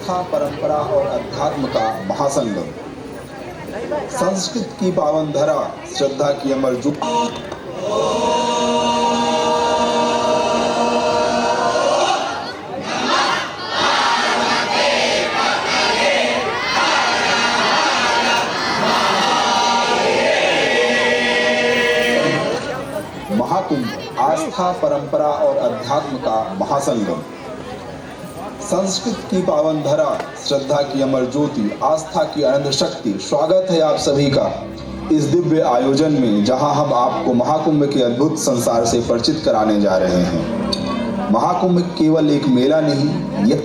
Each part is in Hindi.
आस्था, परंपरा और अध्यात्म का महासंगम। संस्कृत की पावन धरा, श्रद्धा की अमर ज्योति। महाकुंभ आस्था, परंपरा और अध्यात्म का महासंगम। संस्कृत की पावन धरा, श्रद्धा की अमर ज्योति, आस्था की अनंत शक्ति। स्वागत है आप सभी का इस दिव्य आयोजन में, जहां हम आपको महाकुंभ के अद्भुत संसार से परिचित कराने जा रहे हैं। महाकुंभ केवल एक मेला नहीं, यह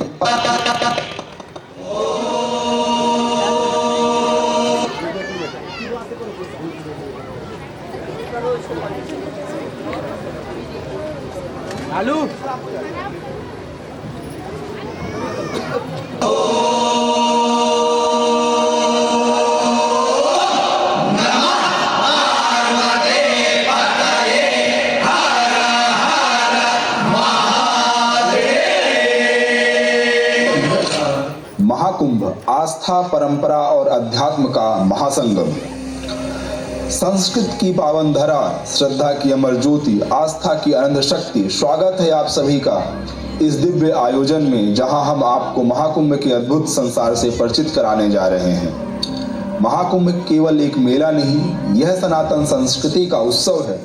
आलू महाकुंभ आस्था, परंपरा और अध्यात्म का महासंगम। संस्कृत की पावन धरा, श्रद्धा की अमर ज्योति, आस्था की अनंत शक्ति। स्वागत है आप सभी का इस दिव्य आयोजन में, जहां हम आपको महाकुंभ के अद्भुत संसार से परिचित कराने जा रहे हैं। महाकुंभ केवल एक मेला नहीं, यह सनातन संस्कृति का उत्सव है,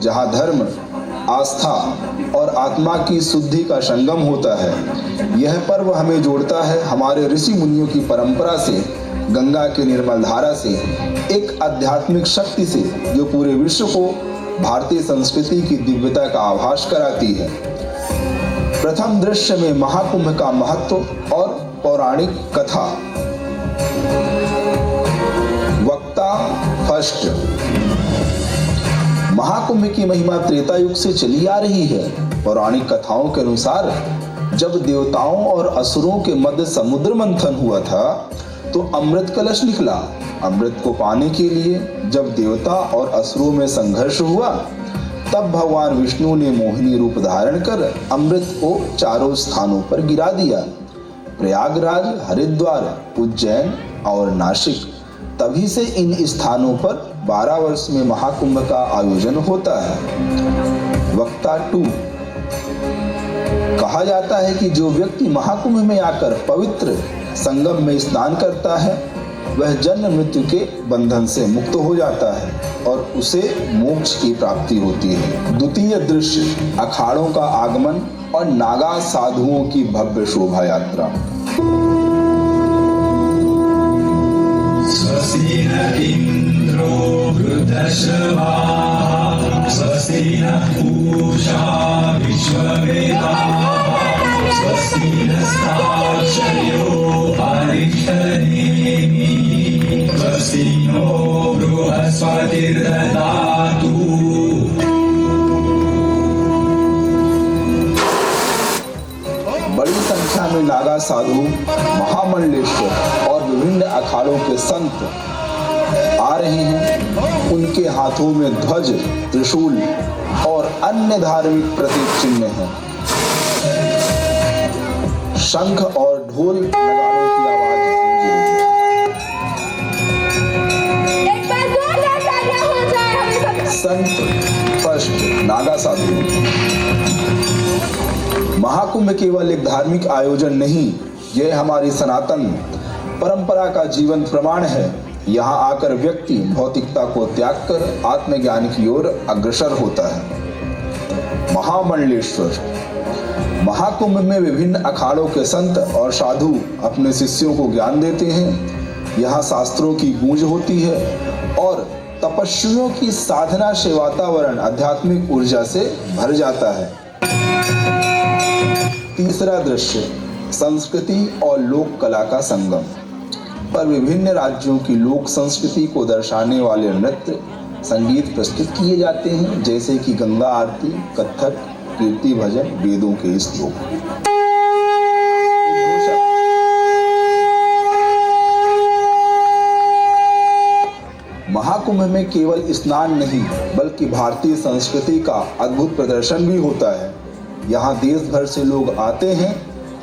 जहां धर्म, आस्था और आत्मा की शुद्धि का संगम होता है। यह पर्व हमें जोड़ता है हमारे ऋषि मुनियों की परंपरा से, गंगा की निर्मल धारा से, एक आध्यात्मिक शक्ति से, जो पूरे विश्व को भारतीय संस्कृति की दिव्यता का आभास कराती है। प्रथम दृश्य में महाकुंभ का महत्व और पौराणिक कथा। वक्ता फर्स्ट। महाकुंभ की महिमा त्रेता युग से चली आ रही है। पौराणिक कथाओं के अनुसार जब देवताओं और असुरों के मध्य समुद्र मंथन हुआ था, तो अमृत कलश निकला। अमृत को पाने के लिए जब देवता और असुरों में संघर्ष हुआ, तब भगवान विष्णु ने मोहिनी रूप धारण कर अमृत को चारों स्थानों पर गिरा दिया। प्रयागराज, हरिद्वार, उज्जैन और नासिक। तभी से इन स्थानों पर 12 वर्ष में महाकुंभ का आयोजन होता है। वक्ता 2। कहा जाता है कि जो व्यक्ति महाकुंभ में आकर पवित्र संगम में स्नान करता है, वह जन्म मृत्यु के बंधन से मुक्त हो जाता है और उसे मोक्ष की प्राप्ति होती है। द्वितीय दृश्य अखाड़ों का आगमन और नागा साधुओं की भव्य शोभा यात्रा। स्वस्ति न इंद्रो वृद्धश्रवाः स्वस्ति न पूषा विश्ववेदाः स्वस्ति नस्ताक्षर्यो अरिष्टनेमि स्वस्ति नो बृहस्पतिर्दधातु। बड़ी संख्या में नागा साधु, महामंडलेश्वर और विभिन्न अखाड़ों के संत आ रहे हैं। उनके हाथों में ध्वज, त्रिशूल और अन्य धार्मिक प्रतीक चिन्ह हैं। शंख और ढोल नगाड़ों की आवाज गूंज रही है। संत फर्स्ट नागा साधु। महाकुंभ केवल एक धार्मिक आयोजन नहीं, यह हमारी सनातन परंपरा का जीवन प्रमाण है। यहाँ आकर व्यक्ति भौतिकता को त्याग कर आत्मज्ञान की ओर अग्रसर होता है। महामंडलेश्वर। महाकुंभ में विभिन्न अखाड़ों के संत और साधु अपने शिष्यों को ज्ञान देते हैं। यहाँ शास्त्रों की गूंज होती है और तपस्वियों की साधना से वातावरण आध्यात्मिक ऊर्जा से भर जाता है। तीसरा दृश्य संस्कृति और लोक कला का संगम। पर विभिन्न राज्यों की लोक संस्कृति को दर्शाने वाले नृत्य, संगीत प्रस्तुत किए जाते हैं, जैसे कि गंगा आरती, कथक, कीर्ति भजन, वेदों के श्लोक। महाकुंभ में केवल स्नान नहीं, बल्कि भारतीय संस्कृति का अद्भुत प्रदर्शन भी होता है। यहाँ देश भर से लोग आते हैं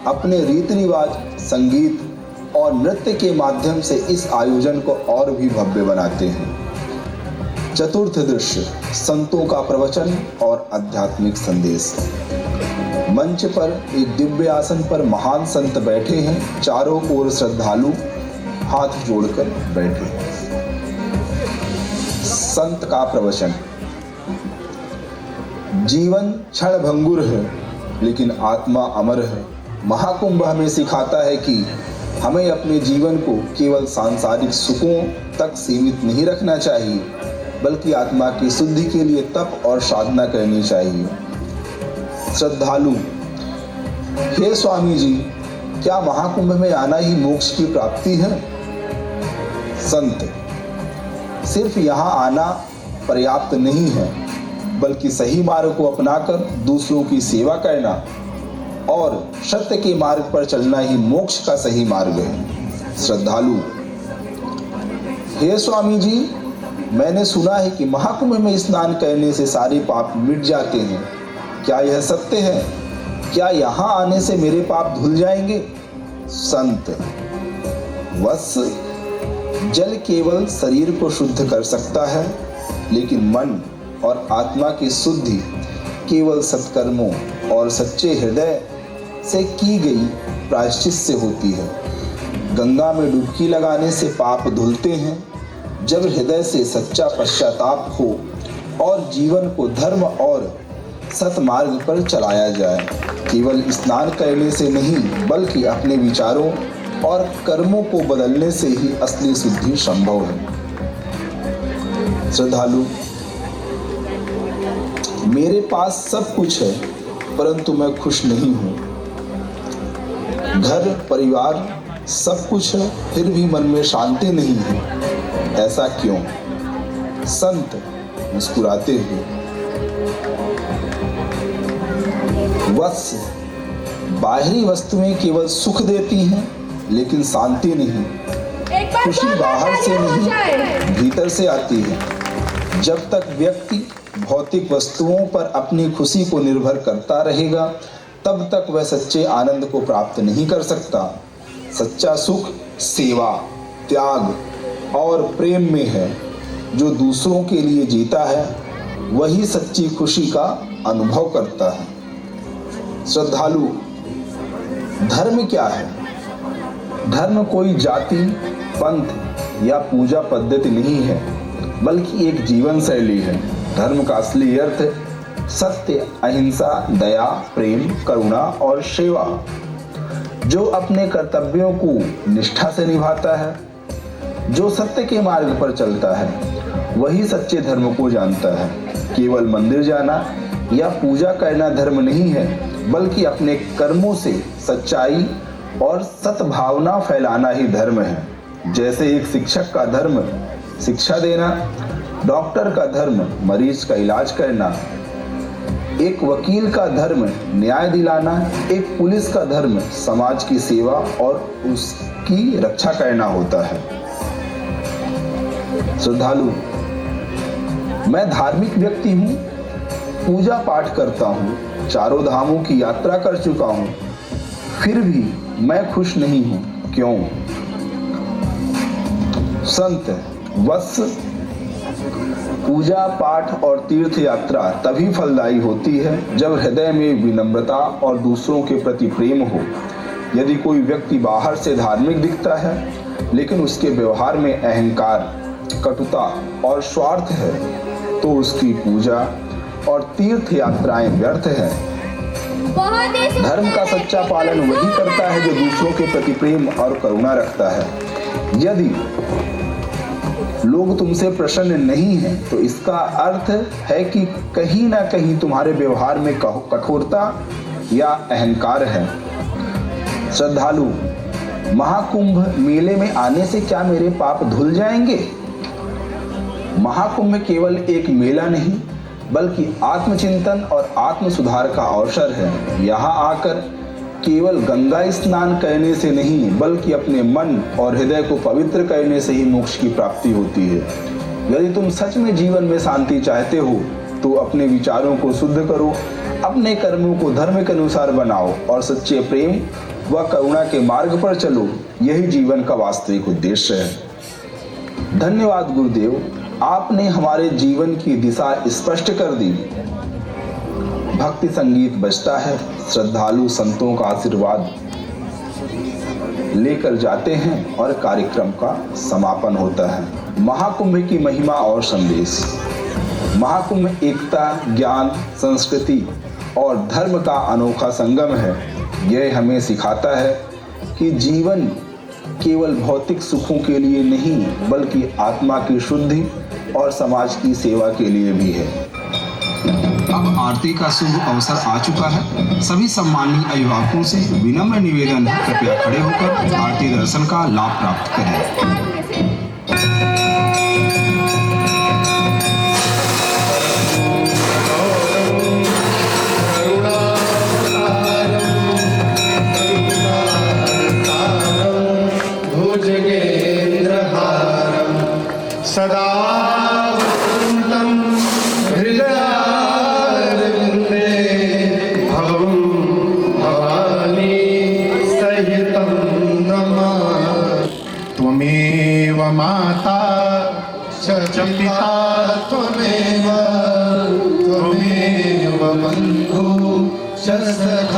अपने रीति रिवाज, संगीत और नृत्य के माध्यम से इस आयोजन को और भी भव्य बनाते हैं। चतुर्थ दृश्य, संतों का प्रवचन और आध्यात्मिक संदेश। मंच पर एक दिव्य आसन पर महान संत बैठे हैं, चारों ओर श्रद्धालु हाथ जोड़कर बैठे हैं। संत का प्रवचन। जीवन क्षणभंगुर है, लेकिन आत्मा अमर है। महाकुंभ हमें सिखाता है कि हमें अपने जीवन को केवल सांसारिक सुखों तक सीमित नहीं रखना चाहिए, बल्कि आत्मा की शुद्धि के लिए तप और साधना करनी चाहिए। श्रद्धालु। हे स्वामी जी, क्या महाकुंभ में आना ही मोक्ष की प्राप्ति है? संत। सिर्फ यहाँ आना पर्याप्त नहीं है, बल्कि सही मार्ग को अपनाकर दूसरों की सेवा करना और सत्य के मार्ग पर चलना ही मोक्ष का सही मार्ग है। श्रद्धालु। हे स्वामी जी, मैंने सुना है कि महाकुंभ में स्नान करने से सारे पाप मिट जाते हैं। क्या यह सत्य है? क्या यहाँ आने से मेरे पाप धुल जाएंगे? संत। वत्स, जल केवल शरीर को शुद्ध कर सकता है, लेकिन मन और आत्मा की शुद्धि केवल सत्कर्मों और सच्चे हृदय से की गई प्रायश्चित से होती है। गंगा में डुबकी लगाने से पाप धुलते हैं, जब हृदय से सच्चा पश्चाताप हो और जीवन को धर्म और सतमार्ग पर चलाया जाए। केवल स्नान करने से नहीं, बल्कि अपने विचारों और कर्मों को बदलने से ही असली शुद्धि संभव है। श्रद्धालु। मेरे पास सब कुछ है, परंतु मैं खुश नहीं हूँ। घर परिवार सब कुछ है, फिर भी मन में शांति नहीं है। ऐसा क्यों? संत मुस्कुराते हुए। वत्स, बाहरी वस्तुएं केवल सुख देती हैं, लेकिन शांति नहीं। खुशी बाहर से नहीं, भीतर से आती है। जब तक व्यक्ति भौतिक वस्तुओं पर अपनी खुशी को निर्भर करता रहेगा, तब तक वह सच्चे आनंद को प्राप्त नहीं कर सकता। सच्चा सुख सेवा, त्याग और प्रेम में है। जो दूसरों के लिए जीता है, वही सच्ची खुशी का अनुभव करता है। श्रद्धालु। धर्म क्या है? धर्म कोई जाति, पंथ या पूजा पद्धति नहीं है, बल्कि एक जीवन शैली है। धर्म का असली अर्थ सत्य, अहिंसा, दया, प्रेम, करुणा और सेवा। जो अपने कर्तव्यों को निष्ठा से निभाता है, जो सत्य के मार्ग पर चलता है, वही सच्चे धर्म को जानता है। केवल मंदिर जाना या पूजा करना धर्म नहीं है, बल्कि अपने कर्मों से सच्चाई और सद्भावना फैलाना ही धर्म है। जैसे एक शिक्षक का धर्म शिक्षा देना, डॉक्टर का धर्म मरीज का इलाज करना, एक वकील का धर्म न्याय दिलाना, एक पुलिस का धर्म समाज की सेवा और उसकी रक्षा करना होता है। श्रद्धालु। मैं धार्मिक व्यक्ति हूँ, पूजा पाठ करता हूँ, चारों धामों की यात्रा कर चुका हूँ, फिर भी मैं खुश नहीं हूँ। क्यों? संत। वत्स, पूजा पाठ और तीर्थ यात्रा तभी फलदायी होती है जब हृदय में विनम्रता और दूसरों के प्रति प्रेम हो। यदि कोई व्यक्ति बाहर से धार्मिक दिखता है, लेकिन उसके व्यवहार में अहंकार, कटुता और स्वार्थ है, तो उसकी पूजा और तीर्थ यात्राएं व्यर्थ है। धर्म का सच्चा पालन वही करता है जो दूसरों के प्रति प्रेम और करुणा रखता है। यदि लोग तुमसे प्रसन्न नहीं हैं, तो इसका अर्थ है कि कहीं ना कहीं तुम्हारे व्यवहार में कठोरता या अहंकार है। श्रद्धालु। महाकुंभ मेले में आने से क्या मेरे पाप धुल जाएंगे? महाकुंभ केवल एक मेला नहीं, बल्कि आत्मचिंतन और आत्म सुधार का अवसर है। यहाँ आकर केवल गंगा स्नान करने से नहीं, बल्कि अपने मन और हृदय को पवित्र करने से ही मोक्ष की प्राप्ति होती है। यदि तुम सच में जीवन में शांति चाहते हो, तो अपने विचारों को शुद्ध करो, अपने कर्मों को धर्म के अनुसार बनाओ और सच्चे प्रेम व करुणा के मार्ग पर चलो, यही जीवन का वास्तविक उद्देश्य है। धन्यवाद गुरुदेव, आपने हमारे जीवन की दिशा स्पष्ट कर दी। भक्ति संगीत बजता है, श्रद्धालु संतों का आशीर्वाद लेकर जाते हैं और कार्यक्रम का समापन होता है। महाकुंभ की महिमा और संदेश। महाकुंभ एकता, ज्ञान, संस्कृति और धर्म का अनोखा संगम है। यह हमें सिखाता है कि जीवन केवल भौतिक सुखों के लिए नहीं, बल्कि आत्मा की शुद्धि और समाज की सेवा के लिए भी है। अब आरती का शुभ अवसर आ चुका है। सभी सम्माननीय अभिभावकों से विनम्र निवेदन है, कृपया खड़े होकर आरती दर्शन का लाभ प्राप्त करें। सदा वसन्तं हृदयारविन्दे भवं भवानी सहितं नमामि। त्वमेव माता च पिता त्वमेव बन्धु च सखा